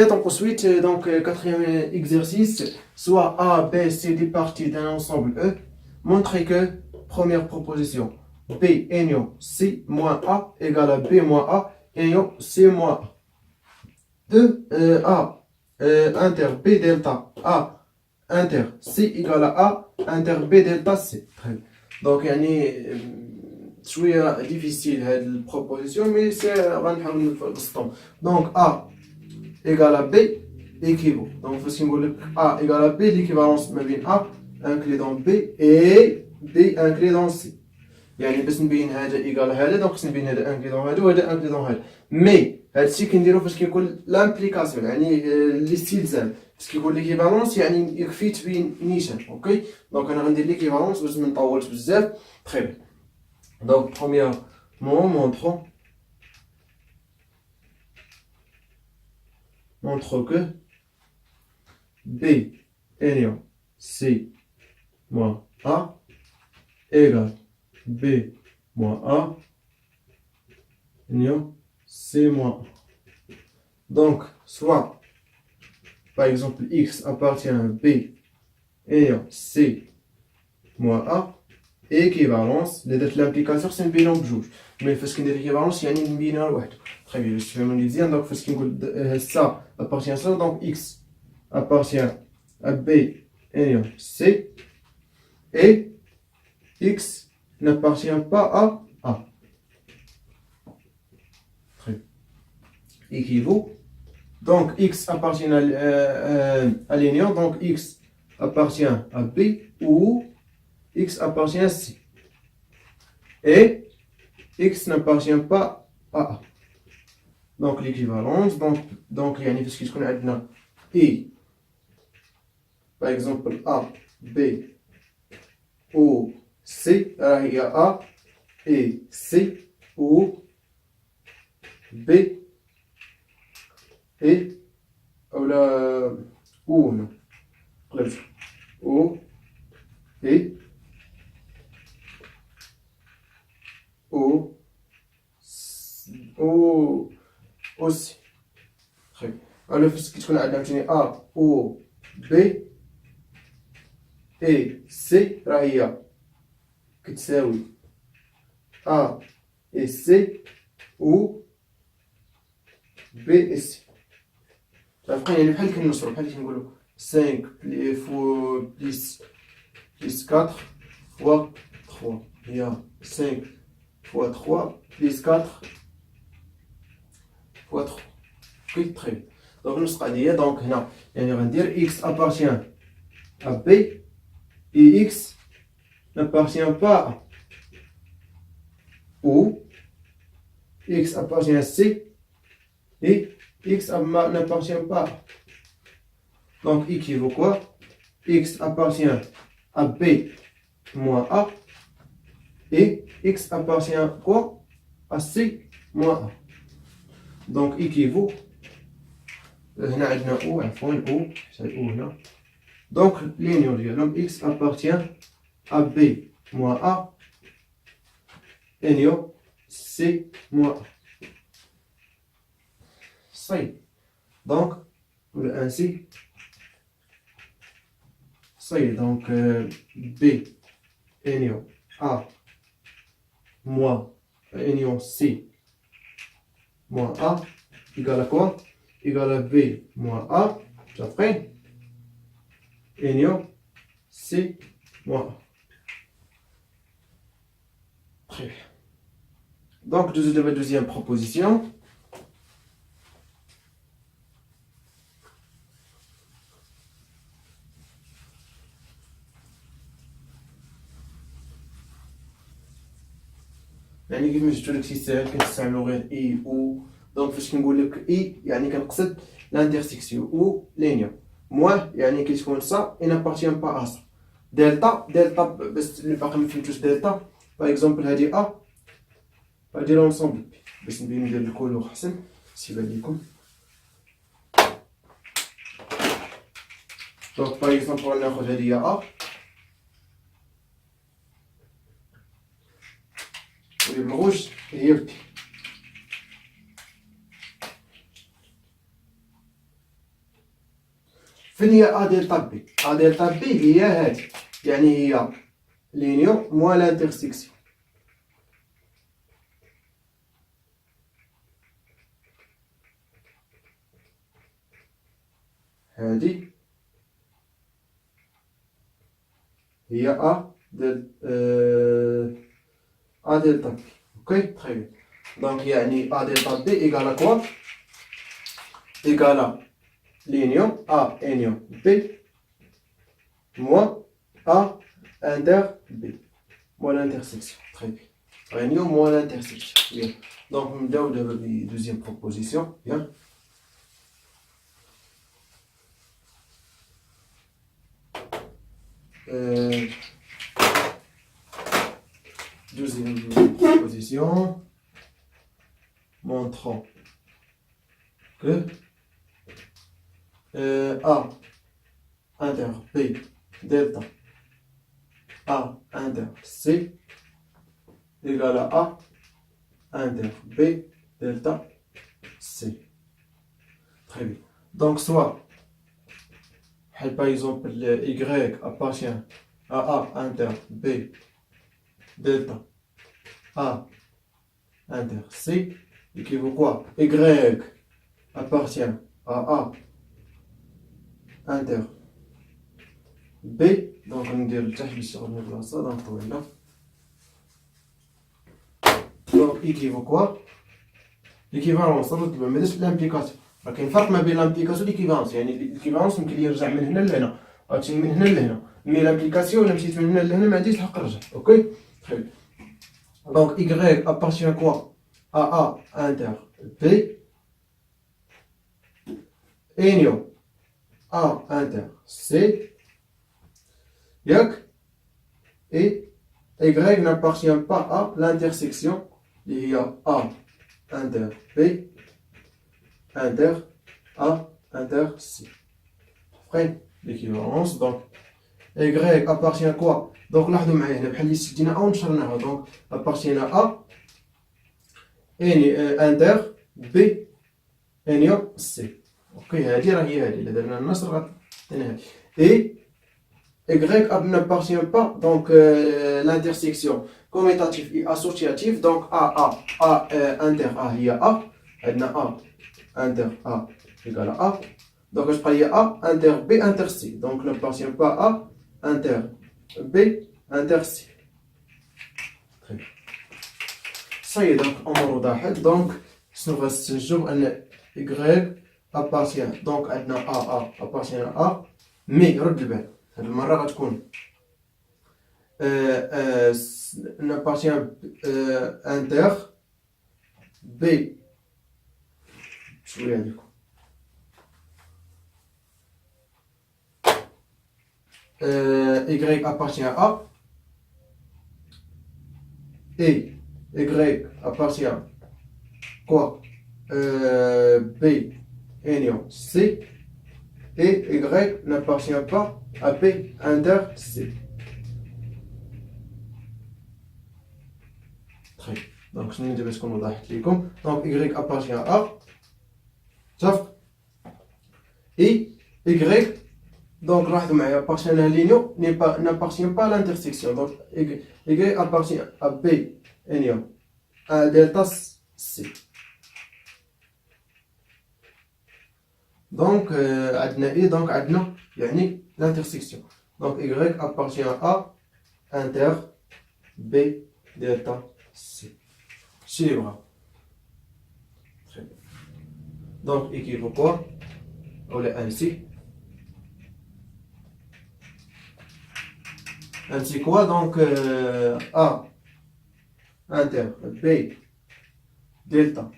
Et donc ensuite, quatrième exercice, soit A, B, C des parties d'un ensemble E, montrer que, première proposition, B union C moins A égale à B moins A union C moins A. 2, A inter B delta A inter C égale à A inter B delta C. Très bien. Donc, شوية difficile هذه البروبوزيسيون مي سي غنحاول نبسطهم. Donc A égale à B équivaut. Donc فاش نقول لك A égale à B l'équivalence ما بين A inclus dans B et B inclus dans C. يعني باش نبين هذا ايكال هذا دونك خصني نبين هذا انكلي دون هذا وهذا انكلي دون هذا. مي هادشي كنديرو فاش كيكون لامبليكاسيون يعني الاستلزام. فاش كيكون ليكيفالونس يعني يكفي تبين نيشان. اوكي دونك انا غندير ليكيفالونس باش ما نطولش بزاف. تري بيان. Donc, premièrement, montre que B union C moins A égale B moins A union C moins A. Donc, soit, par exemple, X appartient à B union C moins A, équivalence les l'implication c'est une binôme بجوج mais فاش كندير équivalence يعني نبينها لوحده. très bien je vais مزيان. donc فاش كنقول ça appartient à ça donc X appartient à B union C et X n'appartient pas à A. très bien. équivaut donc X appartient à l'union donc X appartient à B ou X appartient à C et X n'appartient pas à A. Donc l'équivalence donc يعني فاش كتكون عندنا I par exemple A B ou C راه هي A et C ou B et ولا ou non قلبت ou et او aussi. très bien. alors فاش كتكون عندنا عاوتاني A ou B et C راه هي كتساوي A et C ou B et C. صافي يعني بحال كنوصلو بحال كنقولو 5 plus 4 fois 3 هي 5 fois 3 plus 4 fois 3. ok très bien. donc نفس القضية donc هنا يعني غندير X appartient à B et X n'appartient pas à A ou X appartient à C et X n'appartient pas à A. donc équivaut quoi? X appartient à B moins A et X appartient à quoi? À C moins A. donc équivaut هنا عندنا O عفوا O c'est O هنا donc l'union ديالهم X appartient à B moins A union C moins A. صحيح. donc ainsi صحيح. donc B union A moins union C moins A égale à quoi? égale à B moins A, après union C moins A. Très bien. donc deuxième proposition. يعني كيف ما جبتو لك شي ساهل كنستعملو غير اي او. دونك فاش كنقول لك اي يعني كنقصد لانترسيكسيون او لينيا موان يعني كتكون سا اي نابارتيان با ا سا. دلتا باش اللي باقي ما فهمتوش دلتا باغ اكزومبل هادي ا غادي لونسومبل بي باش نبين ندير الكولور احسن سيبان ليكم. دونك باغ اكزومبل غناخد هادي هي ا بالغوج هي بدي فين هي ا ديلتا بي؟ ا ديلتا بي هي هادي، يعني هي لينيون موان لانترسيكسيون. هادي هي ا ديل ا ديلتا بي. اوكي تري بيان. دونك يعني ا ديلتا بي ايكالا كوا؟ ايكالا لينيون ا انيون بي moins A inter B moins l'intersection. Très bien. Réunion moins l'intersection. Bien. Donc, on donne la deuxième proposition. Bien. Deuxième proposition montrant que A inter B delta A inter C égale à A inter B delta C. Très bien. Donc, soit, par exemple, Y appartient à A inter B delta A inter C, équivaut quoi? Y appartient à A inter B, donc on dit le tâche sur le place, donc voilà. Donc équivaut quoi? L'équivalence, ça veut dire l'implication. لكن الفرق ما بين l'implication والl'équivalence، يعني l'équivalence يمكن يرجع من هنا لهنا، غتمشي من هنا لهنا، مي l'implication إلا مشيت من هنا لهنا ما عنديش الحق نرجع، أوكي؟ très bien. Donc Y appartient à quoi? À A inter B union A inter C. Et Y n'appartient pas à l'intersection. Il y a A inter B inter A inter C. Après l'équivalence, donc Y appartient à quoi? Donc là, on a donc appartient à A inter B union C. Ok, هذه راهي هذه اللي درنا النصر غتعطينا هذه. Et Y n'appartient pas donc l'intersection commutative et associative. Donc A inter A هي A, عندنا A inter A égale à A. Donc je prends A inter B inter C. Donc n'appartient pas A inter B inter C. Très bien. Ça y est, donc أمر واضح. Donc شنو غنستنتجو أن Y appartient donc عندنا A appartient à A. مي رد البال هاد المرة غتكون n'appartient inter B شوية هاديكم Y appartient à A et Y appartient quoi? B union C et Y n'appartient pas à B inter C. Très bien. Donc je vais vous montrer. Donc Y appartient à A. Sauf et Y donc appartient à la ligne n'appartient pas à l'intersection. Donc Y appartient à B union à delta C. Donc عندنا ايه donc عندنا يعني l'intersection. Donc Y appartient à A inter B delta C. C'est les bras. Très bien. Donc équivaut quoi? On l'a ainsi. Ainsi quoi? Donc A inter B delta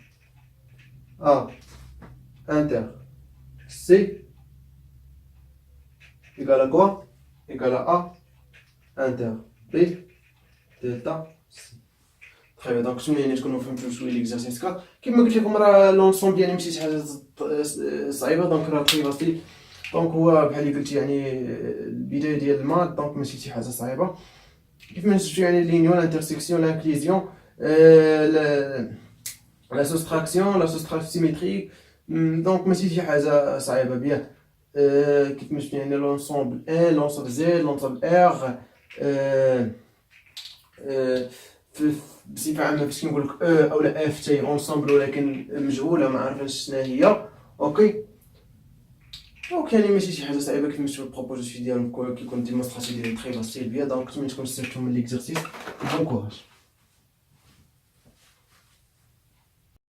A inter C égale à quoi? Égale à A inter B delta C. Très bien. Donc شنو يعني تكونوا فهمتوا شويه ليكزارسيس 4 كما قلت لكم راه لونسومبل يعني ماشي شي حاجه صعيبه. دونك راه تري بسيط. دونك هو بحال اللي قلت يعني البدايه ديال المات. دونك ماشي شي حاجه صعيبه كيف ما شفتوا يعني لينيون لانترسيكسيون لانكليزيون لا سوستراكسيون لا سوستراكسيون سيميتريك. دونك ماشي شي حاجه صعيبه بيان. كيفاش يعني لونسومبل ان لونسومبل زد لونسومبل ار بصفه عامه فاش كنقول لك او لا اف تاي اونسومبل ولكن مجهوله ما عارفينش شنو هي. اوكي دونك يعني ماشي شي حاجه صعيبه كيف ما شفتوا البروبوزيسيون ديالهم كيكون ديمونستراسيون ديال تري فاسيل بيان. دونك نتمنى تكونوا استفدتوا من ليكزارسيس. بون كوراج.